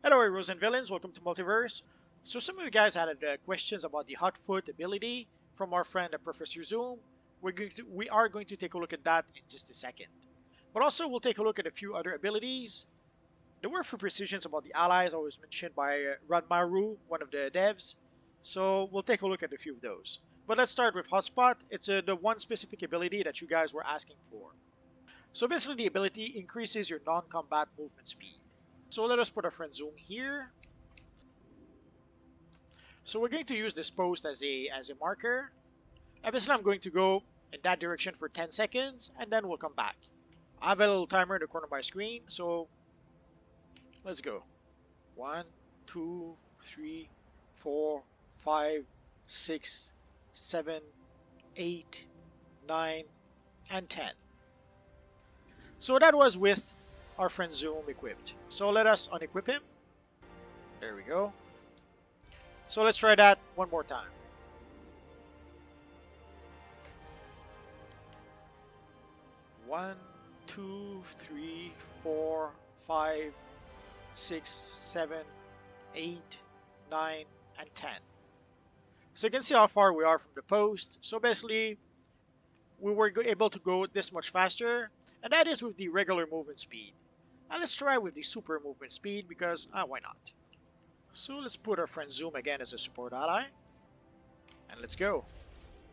Hello heroes and villains, welcome to Multiverse. So some of you guys had questions about the HotFoot ability from our friend Professor Zoom. We are going to take a look at that in just a second. But also we'll take a look at a few other abilities. There were a few precisions about the allies that was mentioned by Ranmaru, one of the devs. So we'll take a look at a few of those. But let's start with Hotspot. It's the one specific ability that you guys were asking for. So basically the ability increases your non-combat movement speed. So let us put our friend Zoom here. So we're going to use this post as a marker. Obviously, I'm going to go in that direction for 10 seconds, and then we'll come back. I have a little timer in the corner of my screen, so let's go. 1, 2, 3, 4, 5, 6, 7, 8, 9, and 10. So that was with our friend Zoom equipped. So let us unequip him. There we go. So let's try that one more time. 1, 2, 3, 4, 5, 6, 7, 8, 9, and 10. So you can see how far we are from the post. So basically, we were able to go this much faster, and that is with the regular movement speed. Now let's try with the super movement speed because why not? So let's put our friend Zoom again as a support ally, and let's go.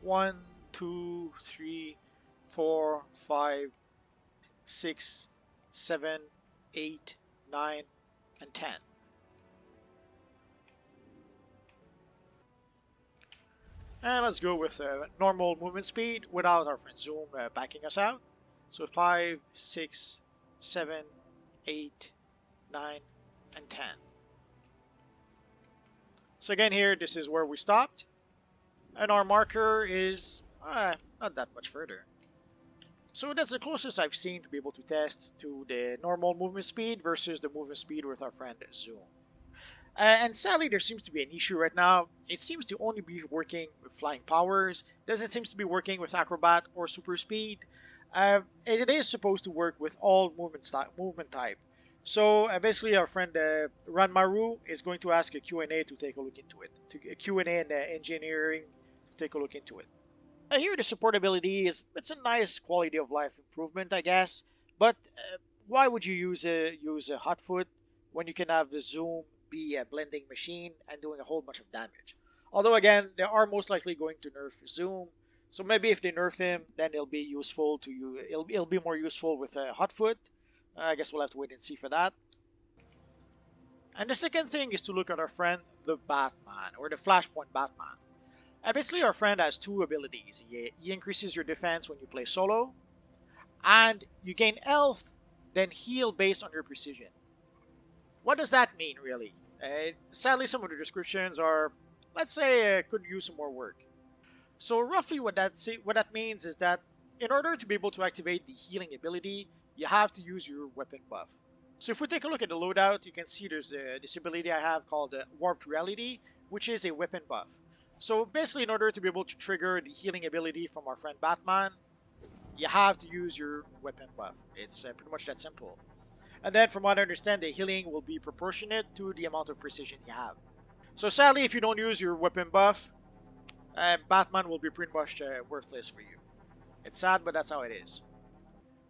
1, 2, 3, 4, 5, 6, 7, 8, 9, and 10. And let's go with normal movement speed without our friend Zoom backing us out. So 5, 6, 7, 8, 9, and 10. So again here, this is where we stopped. And our marker is not that much further. So that's the closest I've seen to be able to test to the normal movement speed versus the movement speed with our friend Zoom. And sadly, there seems to be an issue right now. It seems to only be working with flying powers. Doesn't seem to be working with acrobat or super speed. It is supposed to work with all movement type. So basically, our friend Ranmaru is going to ask a Q&A to take a look into it. A Q&A and engineering to take a look into it. Here the supportability it's a nice quality of life improvement, I guess. But why would you use a HotFoot when you can have the Zoom be a blending machine and doing a whole bunch of damage? Although again, they are most likely going to nerf Zoom, so maybe if they nerf him, then it'll be useful to you. It'll be more useful with a HotFoot. I guess we'll have to wait and see for that. And the second thing is to look at our friend the Batman or the Flashpoint Batman. Basically, our friend has two abilities. He increases your defense when you play solo, and you gain health, then heal based on your precision. What does that mean, really? Sadly, some of the descriptions are, let's say, could use some more work. So roughly what that means is that in order to be able to activate the healing ability, you have to use your weapon buff. So if we take a look at the loadout, you can see there's this ability I have called Warped Reality, which is a weapon buff. So basically, in order to be able to trigger the healing ability from our friend Batman, you have to use your weapon buff. It's pretty much that simple. And then from what I understand, the healing will be proportionate to the amount of precision you have. So sadly, if you don't use your weapon buff, Batman will be pretty much worthless for you. It's sad, but that's how it is.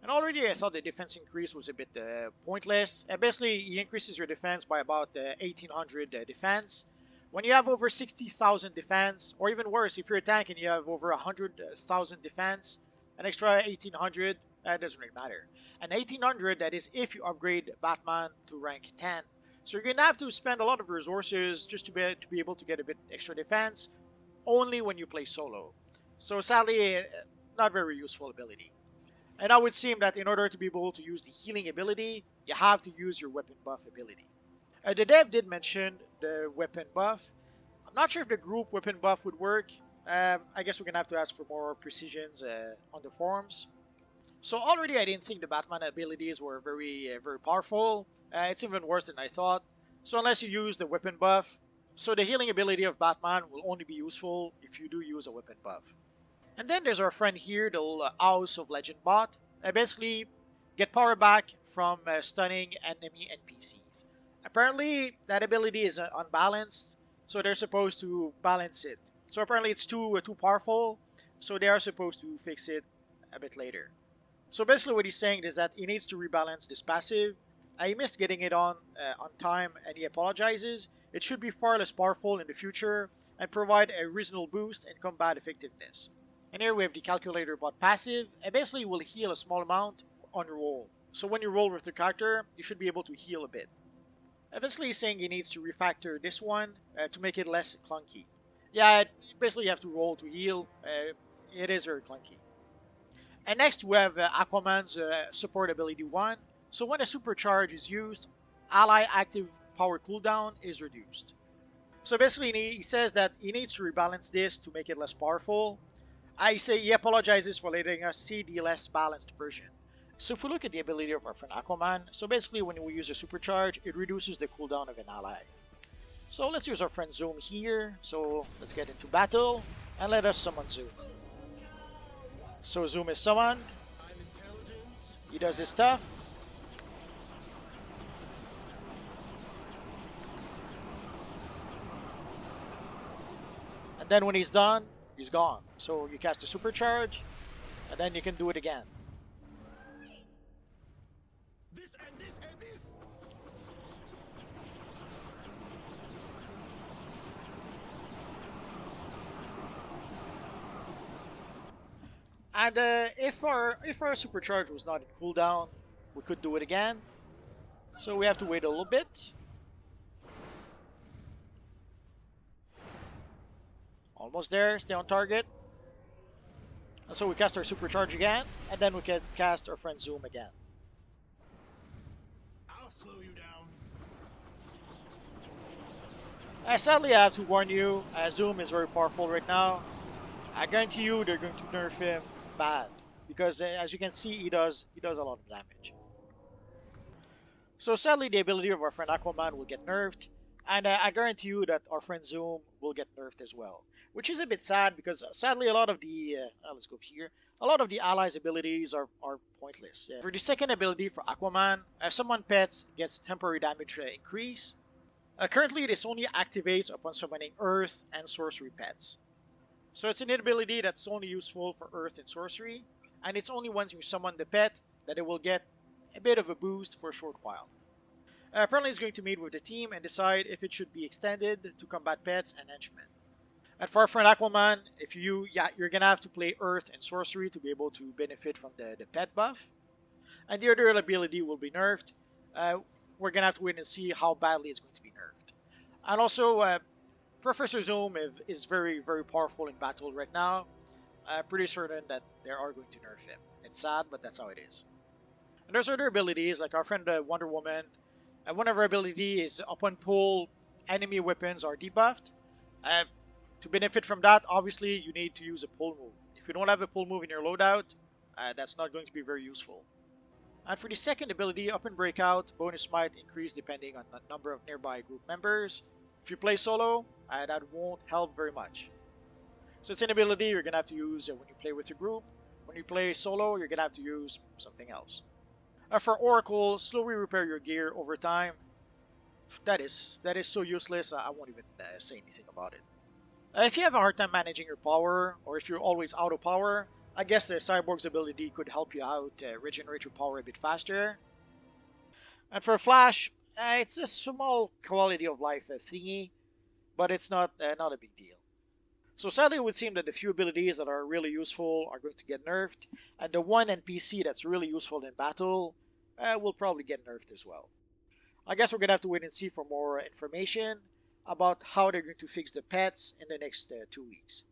And already I thought the defense increase was a bit pointless. Basically, he increases your defense by about 1800 defense. When you have over 60,000 defense, or even worse, if you're a tank and you have over 100,000 defense, an extra 1800, that doesn't really matter. And 1800, that is if you upgrade Batman to rank 10. So you're going to have to spend a lot of resources just to be able to get a bit extra defense, only when you play solo. So sadly, not very useful ability. And now it would seem that in order to be able to use the healing ability, you have to use your weapon buff ability. The dev did mention the weapon buff. I'm not sure if the group weapon buff would work. I guess we're going to have to ask for more precisions on the forums. So already I didn't think the Batman abilities were very powerful. It's even worse than I thought. So unless you use the weapon buff, so the healing ability of Batman will only be useful if you do use a weapon buff. And then there's our friend here, the House of Legend bot. Basically, get power back from stunning enemy NPCs. Apparently, that ability is unbalanced, so they're supposed to balance it. So apparently, it's too powerful, so they are supposed to fix it a bit later. So basically, what he's saying is that he needs to rebalance this passive. He missed getting it on time, and he apologizes. It should be far less powerful in the future and provide a reasonable boost in combat effectiveness. And here we have the calculator bot passive, and basically will heal a small amount on your roll. So when you roll with the character, you should be able to heal a bit. Basically, he's saying he needs to refactor this one to make it less clunky. Yeah, basically you have to roll to heal. It is very clunky. And next we have Aquaman's support ability 1. So when a supercharge is used, ally active power cooldown is reduced. So basically he says that he needs to rebalance this to make it less powerful. I say he apologizes for letting us see the less balanced version. So if we look at the ability of our friend Aquaman, so basically when we use a supercharge, it reduces the cooldown of an ally. So let's use our friend Zoom here. So let's get into battle and let us summon Zoom. So Zoom is summoned. He does his stuff. And then when he's done, he's gone. So you cast a supercharge, and then you can do it again. This and this and this. And if our supercharge was not in cooldown, we could do it again. So we have to wait a little bit. Almost there. Stay on target. And so we cast our supercharge again, and then we can cast our friend Zoom again. I'll slow you down. Sadly, I have to warn you, Zoom is very powerful right now. I guarantee you they're going to nerf him bad because as you can see, he does a lot of damage. So sadly, the ability of our friend Aquaman will get nerfed, and I guarantee you that our friend Zoom will get nerfed as well, which is a bit sad because sadly a lot of the let's go here. A lot of the allies' abilities are pointless. For the second ability for Aquaman, summon pets gets temporary damage increase. Currently, this only activates upon summoning Earth and Sorcery pets. So it's an ability that's only useful for Earth and Sorcery, and it's only once you summon the pet that it will get a bit of a boost for a short while. Apparently it's going to meet with the team and decide if it should be extended to combat pets and henchmen. And for our friend Aquaman, if you're gonna have to play Earth and Sorcery to be able to benefit from the pet buff. And the other ability will be nerfed. We're gonna have to wait and see how badly it's going to be nerfed. And also, Professor Zoom is very, very powerful in battle right now. I'm pretty certain that they are going to nerf him. It's sad, but that's how it is. And there's other abilities, like our friend Wonder Woman. One of her ability is upon pull, enemy weapons are debuffed. Uh, to benefit from that, obviously, you need to use a pull move. If you don't have a pull move in your loadout, that's not going to be very useful. And for the second ability, Up and Breakout, bonus might increase depending on the number of nearby group members. If you play solo, that won't help very much. So it's an ability you're going to have to use when you play with your group. When you play solo, you're going to have to use something else. For Oracle, slowly repair your gear over time. That is so useless, I won't even say anything about it. If you have a hard time managing your power, or if you're always out of power, I guess Cyborg's ability could help you out, regenerate your power a bit faster. And for Flash, it's a small quality of life thingy, but it's not a big deal. So sadly, it would seem that the few abilities that are really useful are going to get nerfed, and the one NPC that's really useful in battle will probably get nerfed as well. I guess we're gonna have to wait and see for more information about how they're going to fix the pets in the next 2 weeks.